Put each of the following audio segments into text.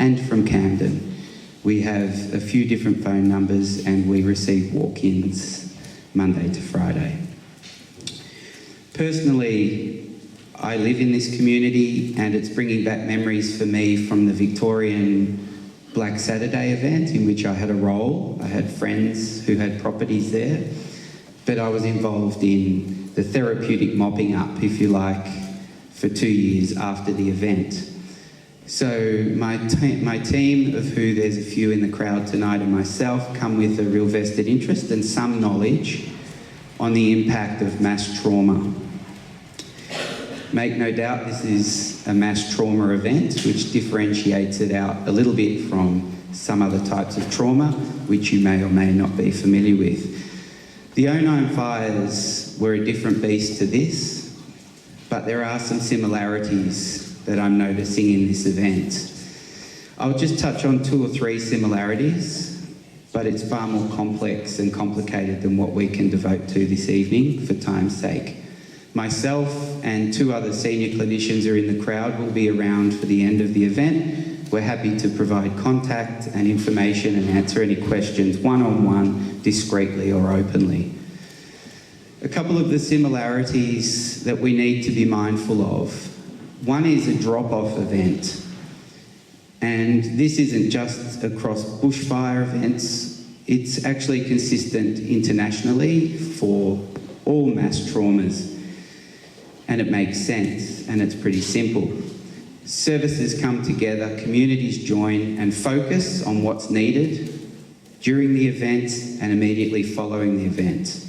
and from Camden. We have a few different phone numbers and we receive walk-ins Monday to Friday. Personally, I live in this community and it's bringing back memories for me from the Victorian Black Saturday event in which I had a role. I had friends who had properties there, but I was involved in the therapeutic mopping up, if you like, for 2 years after the event. So my team, of who there's a few in the crowd tonight, and myself come with a real vested interest and some knowledge on the impact of mass trauma. Make no doubt this is a mass trauma event which differentiates it out a little bit from some other types of trauma which you may or may not be familiar with. The 09 fires were a different beast to this, but there are some similarities that I'm noticing in this event. I'll just touch on 2 or 3 similarities, but it's far more complex and complicated than what we can devote to this evening for time's sake. Myself and 2 other senior clinicians are in the crowd, will be around for the end of the event. We're happy to provide contact and information and answer any questions one-on-one, discreetly or openly. A couple of the similarities that we need to be mindful of. One is a drop-off event. And this isn't just across bushfire events, it's actually consistent internationally for all mass traumas. And it makes sense, and it's pretty simple. Services come together, communities join and focus on what's needed during the event and immediately following the event.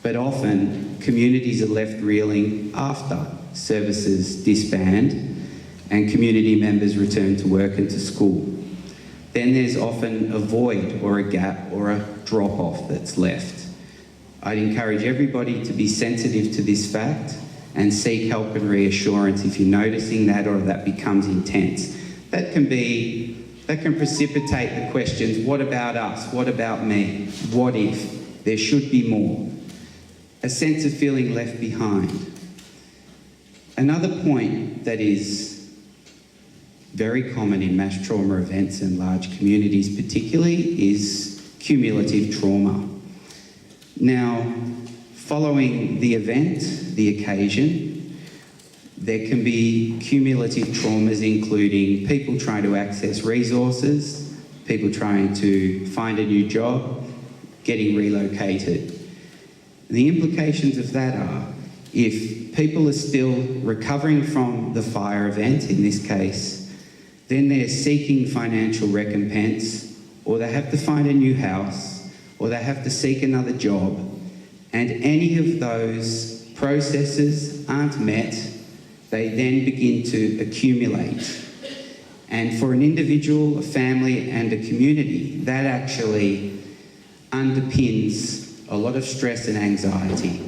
But often, communities are left reeling after services disband and community members return to work and to school. Then there's often a void or a gap or a drop-off that's left. I'd encourage everybody to be sensitive to this fact and seek help and reassurance if you're noticing that or that becomes intense. That can precipitate the questions, what about us? What about me? What if? There should be more. A sense of feeling left behind. Another point that is very common in mass trauma events and large communities particularly is cumulative trauma. Now, following the event, the occasion, there can be cumulative traumas including people trying to access resources, people trying to find a new job, getting relocated. The implications of that are, if people are still recovering from the fire event, in this case, then they're seeking financial recompense, or they have to find a new house, or they have to seek another job, and any of those processes aren't met, they then begin to accumulate. And for an individual, a family, and a community, that actually underpins a lot of stress and anxiety.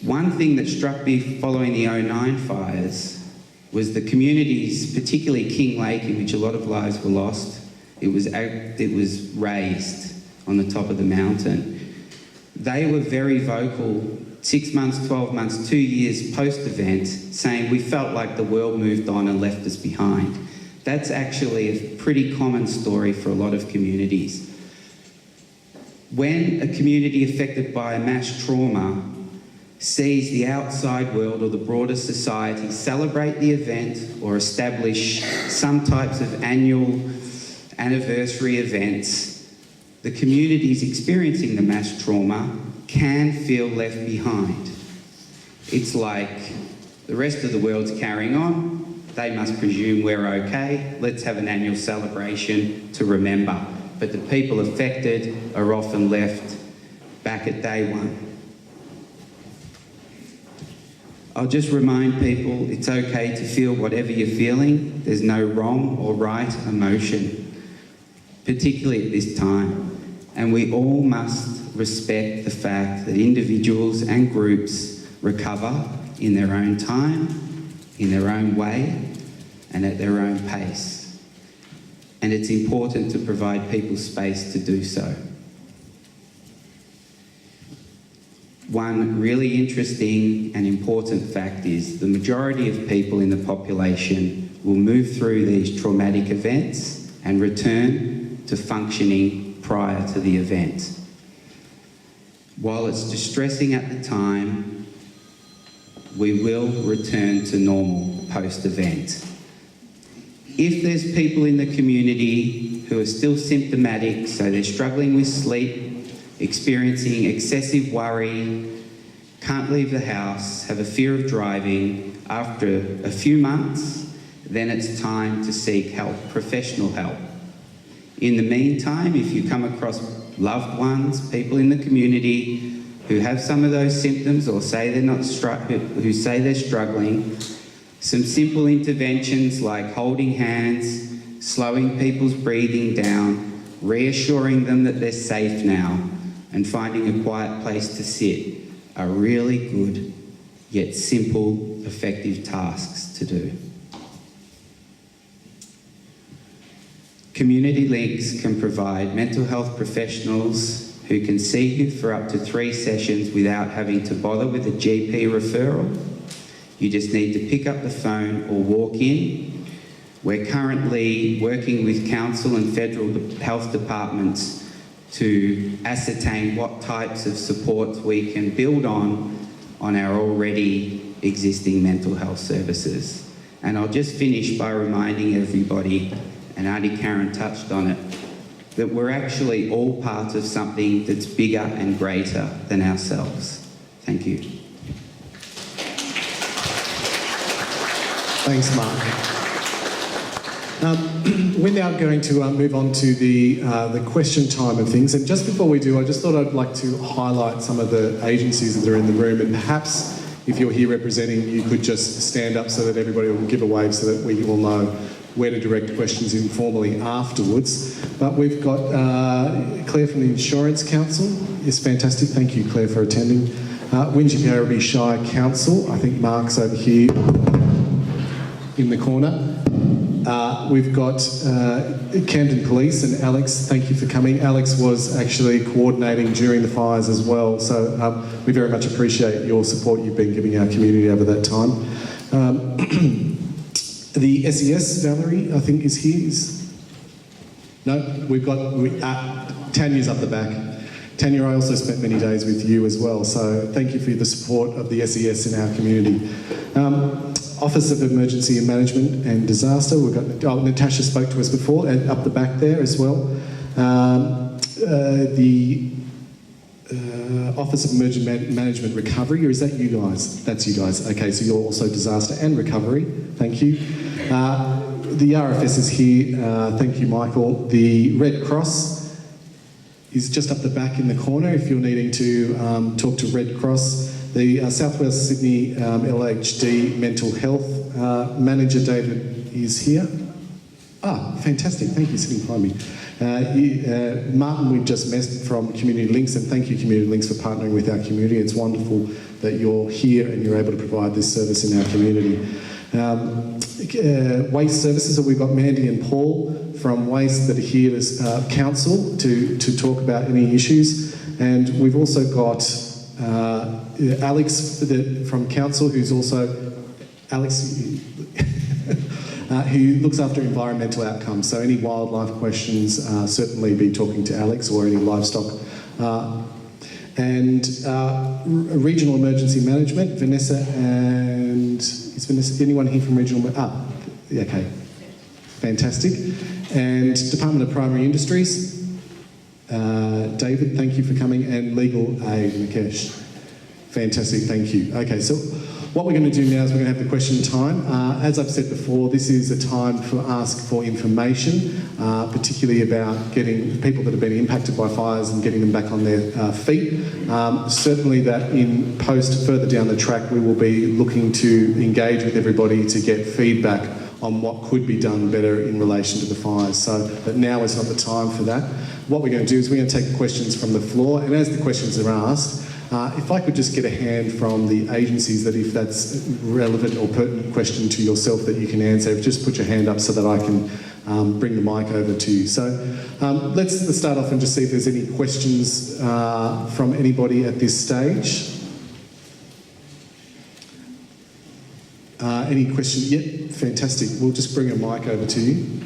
One thing that struck me following the 09 fires was the communities, particularly King Lake, in which a lot of lives were lost. It was raised on the top of the mountain. They were very vocal 6 months, 12 months, 2 years post-event, saying we felt like the world moved on and left us behind. That's actually a pretty common story for a lot of communities. When a community affected by a mass trauma sees the outside world or the broader society celebrate the event or establish some types of annual anniversary events, the communities experiencing the mass trauma can feel left behind. It's like the rest of the world's carrying on, they must presume we're okay, let's have an annual celebration to remember. But the people affected are often left back at day one. I'll just remind people it's okay to feel whatever you're feeling. There's no wrong or right emotion, particularly at this time. And we all must respect the fact that individuals and groups recover in their own time, in their own way, and at their own pace. And it's important to provide people space to do so. One really interesting and important fact is the majority of people in the population will move through these traumatic events and return to functioning prior to the event. While it's distressing at the time, we will return to normal post-event. If there's people in the community who are still symptomatic, so they're struggling with sleep, experiencing excessive worry, can't leave the house, have a fear of driving, after a few months, then it's time to seek help, professional help. In the meantime, if you come across loved ones, people in the community who have some of those symptoms or say they're not who say they're struggling, some simple interventions like holding hands, slowing people's breathing down, reassuring them that they're safe now, and finding a quiet place to sit are really good, yet simple, effective tasks to do. Community Links can provide mental health professionals who can see you for up to 3 sessions without having to bother with a GP referral. You just need to pick up the phone or walk in. We're currently working with council and federal health departments to ascertain what types of supports we can build on our already existing mental health services. And I'll just finish by reminding everybody, and Auntie Karen touched on it, that we're actually all part of something that's bigger and greater than ourselves. Thank you. Thanks, Mark. We're now going to move on to the question time of things. And just before we do, I just thought I'd like to highlight some of the agencies that are in the room. And perhaps if you're here representing, you could just stand up so that everybody will give a wave so that we all know where to direct questions informally afterwards. But we've got Claire from the Insurance Council. Yes, fantastic. Thank you, Claire, for attending. Wingery Shire Council. I think Mark's over here in the corner. We've got Camden Police and Alex, thank you for coming. Alex was actually coordinating during the fires as well, so we very much appreciate your support you've been giving our community over that time. The SES, Valerie, I think is here. No, we've got Tanya's up the back. Tanya, I also spent many days with you as well, so thank you for the support of the SES in our community. Office of Emergency and Management and Disaster, we've got, Natasha spoke to us before, and up the back there as well. The Office of Emergency Management Recovery, or is that you guys? That's you guys. Okay, so you're also Disaster and Recovery, thank you. The RFS is here, thank you, Michael. The Red Cross is just up the back in the corner if you're needing to talk to Red Cross. The South Wales Sydney LHD Mental Health Manager David is here. Fantastic, thank you, sitting behind me. Martin, we've just met from Community Links, and thank you Community Links for partnering with our community. It's wonderful that you're here and you're able to provide this service in our community. Waste Services, so we've got Mandy and Paul from Waste that are here as council to talk about any issues. And we've also got Alex from council, who's also Alex, who looks after environmental outcomes. So any wildlife questions, certainly be talking to Alex, or any livestock. And regional emergency management, Vanessa, and is Vanessa anyone here from regional? Okay, fantastic. And Department of Primary Industries. David, thank you for coming, and Legal Aid, Nikesh. Fantastic, thank you. Okay, so what we're going to do now is we're going to have the question time. As I've said before, this is a time to ask for information, particularly about getting people that have been impacted by fires and getting them back on their feet. Certainly that in post further down the track, we will be looking to engage with everybody to get feedback on what could be done better in relation to the fires. So, but now is not the time for that. What we're going to do is we're going to take the questions from the floor, and as the questions are asked, if I could just get a hand from the agencies that if that's relevant or pertinent question to yourself that you can answer, just put your hand up so that I can bring the mic over to you. So let's start off and just see if there's any questions from anybody at this stage. Any questions? Yep, fantastic. We'll just bring a mic over to you.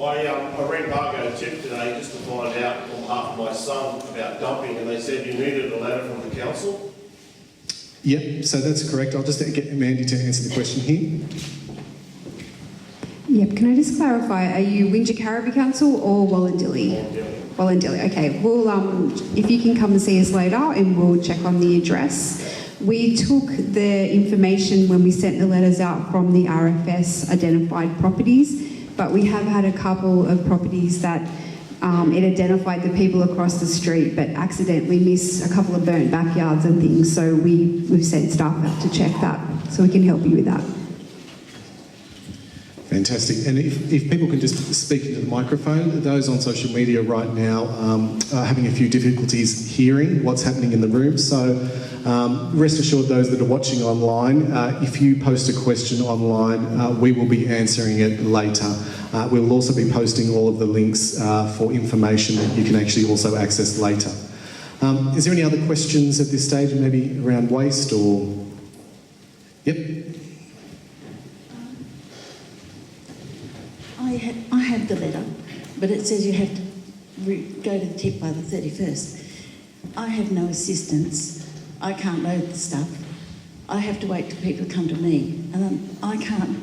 I rang Bargo tip today just to find out on behalf of my son about dumping, and they said you needed a letter from the council. Yep, so that's correct. I'll just get Mandy to answer the question here. Yep, can I just clarify, are you Wingecarribee Council or Wallandilly? Wallandilly, okay. We'll, if you can come and see us later and we'll check on the address. We took the information when we sent the letters out from the RFS identified properties, but we have had a couple of properties that it identified the people across the street but accidentally missed a couple of burnt backyards and things, so we've sent staff out to check that, so we can help you with that. Fantastic. And if people can just speak into the microphone, those on social media right now are having a few difficulties hearing what's happening in the room. So rest assured, those that are watching online, if you post a question online, we will be answering it later. We'll also be posting all of the links for information that you can actually also access later. Is there any other questions at this stage, maybe around waste or... Yep. I have the letter, but it says you have to go to the tip by the 31st. I have no assistance. I can't load the stuff. I have to wait till people come to me, and I can't.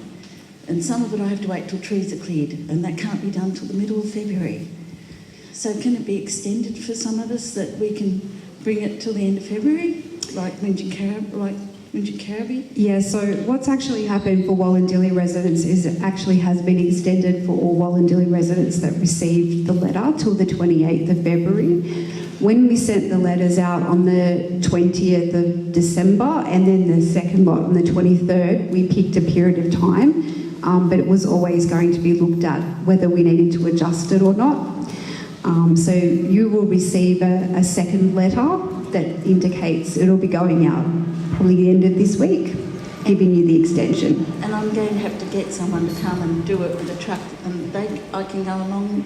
And some of it I have to wait till trees are cleared, and that can't be done till the middle of February. So can it be extended for some of us that we can bring it till the end of February, like Wingecarribee? Yeah, so what's actually happened for Wallandilly residents is it actually has been extended for all Wallandilly residents that received the letter till the 28th of February. When we sent the letters out on the 20th of December and then the second lot on the 23rd, we picked a period of time, but it was always going to be looked at whether we needed to adjust it or not. So you will receive a second letter that indicates it'll be going out probably the end of this week, giving you the extension. And I'm going to have to get someone to come and do it with a truck, and I can go along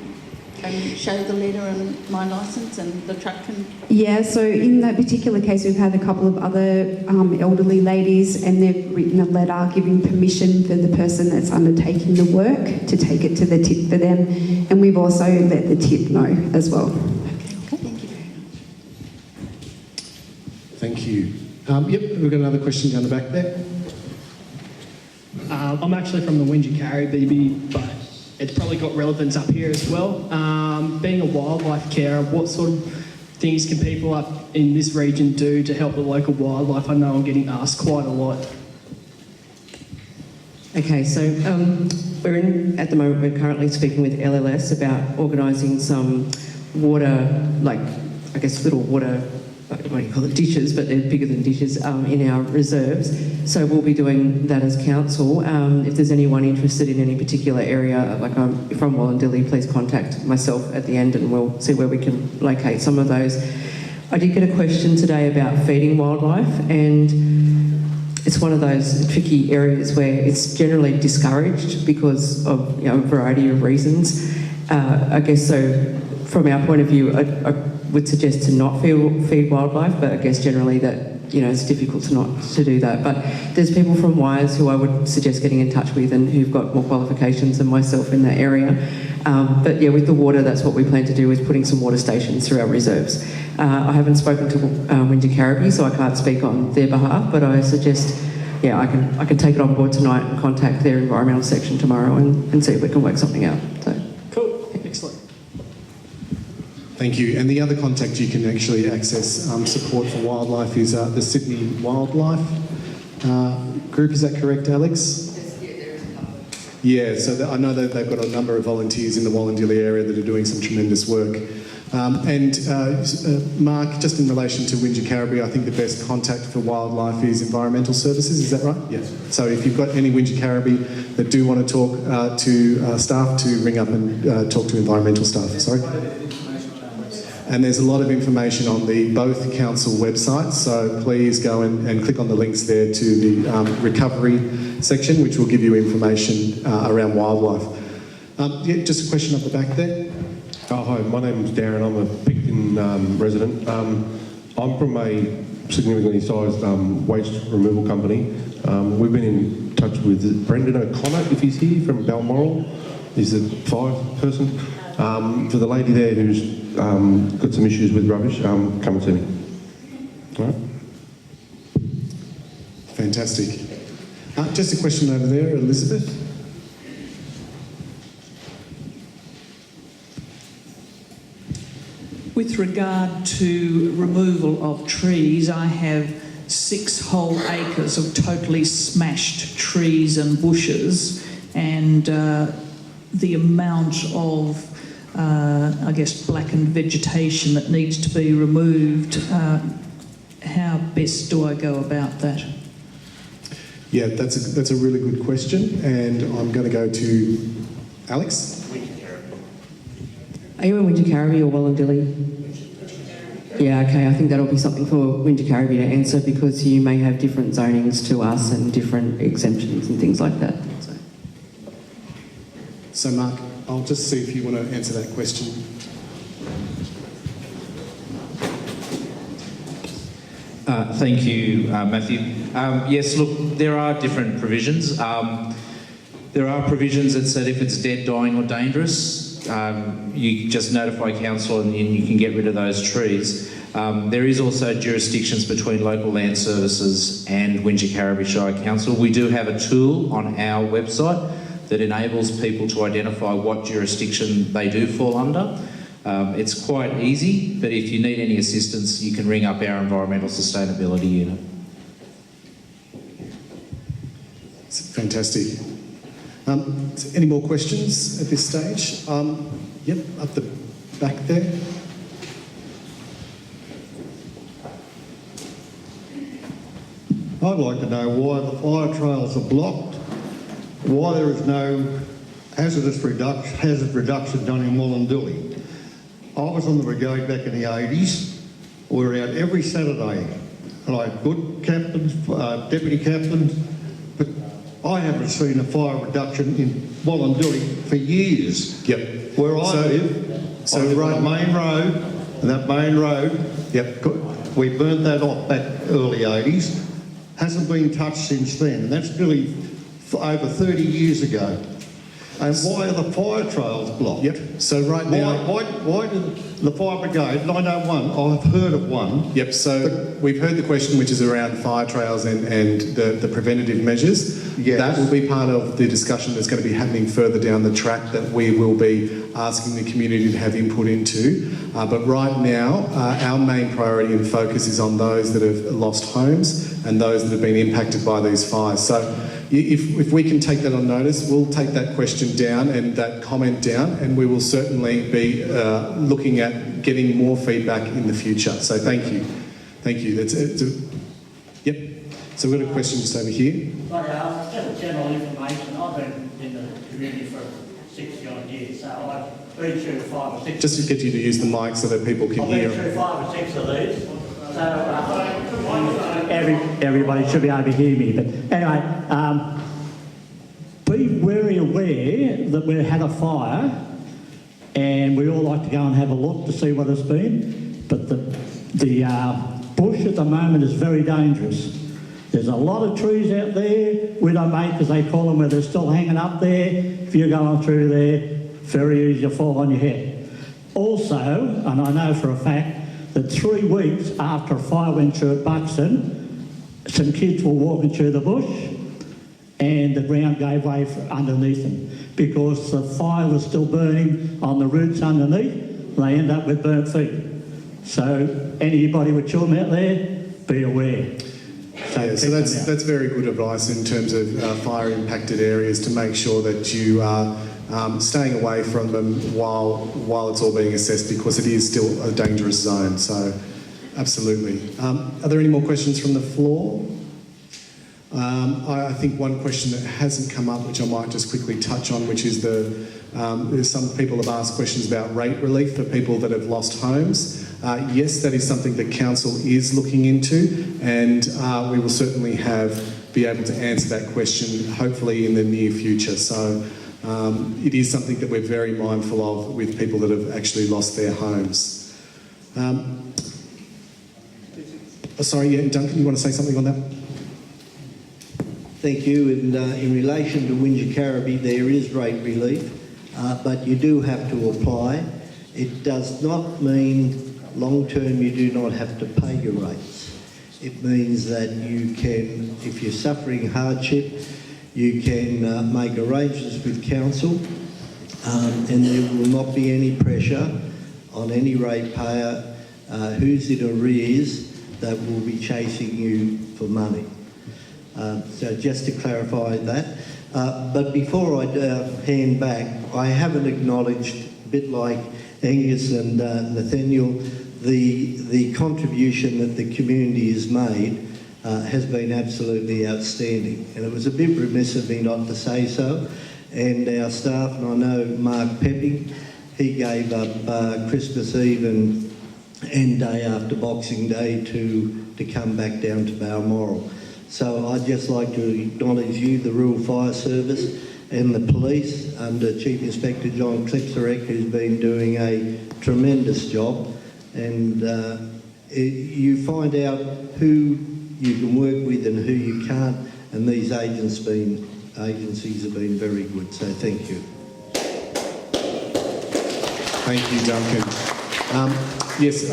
and show the letter and my licence, and the truck can... Yeah, so in that particular case, we've had a couple of other elderly ladies, and they've written a letter giving permission for the person that's undertaking the work to take it to the tip for them, and we've also let the tip know as well. Okay, thank you very much. Thank you. Yep, we've got another question down the back there. I'm actually from the Wingecarribee, but it's probably got relevance up here as well. Being a wildlife carer, what sort of things can people up in this region do to help the local wildlife? I know I'm getting asked quite a lot. Okay, so at the moment we're currently speaking with LLS about organising some water, like I guess little water, what do you call it, dishes, but they're bigger than dishes, in our reserves. So we'll be doing that as council. If there's anyone interested in any particular area, like I'm from Wallandilly, please contact myself at the end and we'll see where we can locate some of those. I did get a question today about feeding wildlife, and it's one of those tricky areas where it's generally discouraged because of a variety of reasons. I guess so from our point of view, I would suggest to not feed wildlife, but I guess generally that it's difficult to do that. But there's people from Wires who I would suggest getting in touch with and who've got more qualifications than myself in that area. But yeah, with the water, that's what we plan to do, is putting some water stations through our reserves. I haven't spoken to Wingecarribee, so I can't speak on their behalf, but I suggest, yeah, I can take it on board tonight and contact their environmental section tomorrow and see if we can work something out. So. Cool, excellent. Thank you. And the other contact you can actually access support for wildlife is the Sydney Wildlife Group. Is that correct, Alex? Yes, yeah, there is a couple. Yeah, so I know that they've got a number of volunteers in the Wallandilly area that are doing some tremendous work. Mark, just in relation to Wingecarribee, I think the best contact for wildlife is environmental services, is that right? Yes. So if you've got any Wingecarribee that do want to talk to staff, to ring up and talk to environmental staff, sorry. And there's a lot of information on both council websites, so please go and click on the links there to the recovery section, which will give you information around wildlife. Yeah, just a question up the back there. Oh, hi, my name's Darren. I'm a Picton resident. I'm from a significantly sized waste removal company. We've been in touch with Brendan O'Connor, if he's here, from Balmoral. He's the fire person. For the lady there who's got some issues with rubbish, come and see me. All right? Fantastic. Just a question over there, Elizabeth. With regard to removal of trees, I have 6 whole acres of totally smashed trees and bushes, and the amount of, I guess, blackened vegetation that needs to be removed. How best do I go about that? Yeah, that's a really good question, and I'm going to go to Alex. Are you in Wingecarribee or Wallandilly? Yeah, okay, I think that'll be something for Wingecarribee to answer, because you may have different zonings to us and different exemptions and things like that. So Mark, I'll just see if you want to answer that question. Thank you, Matthew. Yes, look, there are different provisions. There are provisions that said if it's dead, dying or dangerous, you just notify council and you can get rid of those trees. There is also jurisdictions between local land services and Wingecarribee Shire Council. We do have a tool on our website that enables people to identify what jurisdiction they do fall under. It's quite easy, but if you need any assistance, you can ring up our Environmental Sustainability Unit. It's fantastic. Any more questions at this stage? Yep, up the back there. I'd like to know why the fire trails are blocked, why there is no hazard reduction done in Wallandilly. I was on the brigade back in the 80s. We were out every Saturday, and I had good captains, deputy captains, but I haven't seen a fire reduction in Wallandilly for years. Yep. Where I live, I live on a main road, and that main road, we burnt that off back early 80s. Hasn't been touched since then, and that's nearly over 30 years ago. And why are the fire trails blocked? Yep. So right now, why did the fire brigade? 901. I've heard of one. Yep. So we've heard the question, which is around fire trails and the preventative measures. Yes. That will be part of the discussion that's going to be happening further down the track that we will be asking the community to have input into. But right now, our main priority and focus is on those that have lost homes and those that have been impacted by these fires. So if we can take that on notice, we'll take that question down and that comment down, and we will certainly be looking at getting more feedback in the future. So thank you. Thank you. Yep. So we've got a question just over here. Just general information. I've been in the community for 60-odd years, so I've been through 5 or 6... Just to get you to use the mic so that people can hear. I've been through 5 or 6 of these, so everybody should be able to hear me. But anyway, be very aware that we had a fire, and we all like to go and have a look to see what it's been, but the bush at the moment is very dangerous. There's a lot of trees out there, widowmakers they call them, where they're still hanging up there. If you're going through there, very easy to fall on your head. Also, and I know for a fact, that 3 weeks after a fire went through at Buxton, some kids were walking through the bush and the ground gave way underneath them because the fire was still burning on the roots underneath. They end up with burnt feet. So anybody with children out there, be aware. So that's very good advice in terms of fire impacted areas, to make sure that you are staying away from them while it's all being assessed, because it is still a dangerous zone. So absolutely. Are there any more questions from the floor? I think one question that hasn't come up, which I might just quickly touch on, which is some people have asked questions about rate relief for people that have lost homes. Yes, that is something that council is looking into, and we will certainly be able to answer that question hopefully in the near future. So it is something that we're very mindful of with people that have actually lost their homes. Sorry, yeah, Duncan, you want to say something on that? Thank you. And in relation to Wingecarribee, there is rate relief, but you do have to apply. It does not mean long term you do not have to pay your rates. It means that you can, if you're suffering hardship, you can make arrangements with council, and there will not be any pressure on any ratepayer who's in arrears that will be chasing you for money. So just to clarify that. But before I hand back, I haven't acknowledged, a bit like Angus and Nathaniel, the contribution that the community has made has been absolutely outstanding. And it was a bit remiss of me not to say so. And our staff, and I know Mark Pepping, he gave up Christmas Eve and day after Boxing Day to come back down to Balmoral. So I'd just like to acknowledge you, the Rural Fire Service and the police under Chief Inspector John Klipsarek, who's been doing a tremendous job. And you find out who you can work with and who you can't, and these agencies have been very good, so thank you. Thank you, Duncan. Yes,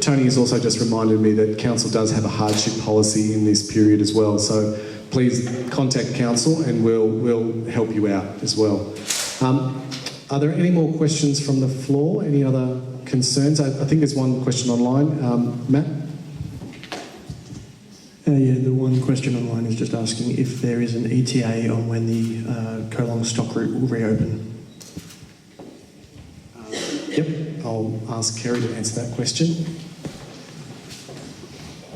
Tony has also just reminded me that council does have a hardship policy in this period as well, so please contact council and we'll help you out as well. Are there any more questions from the floor? Any other concerns? I think there's one question online. Matt? Yeah, the one question online is just asking if there is an ETA on when the Colong stock route will reopen. Yep, I'll ask Kerry to answer that question.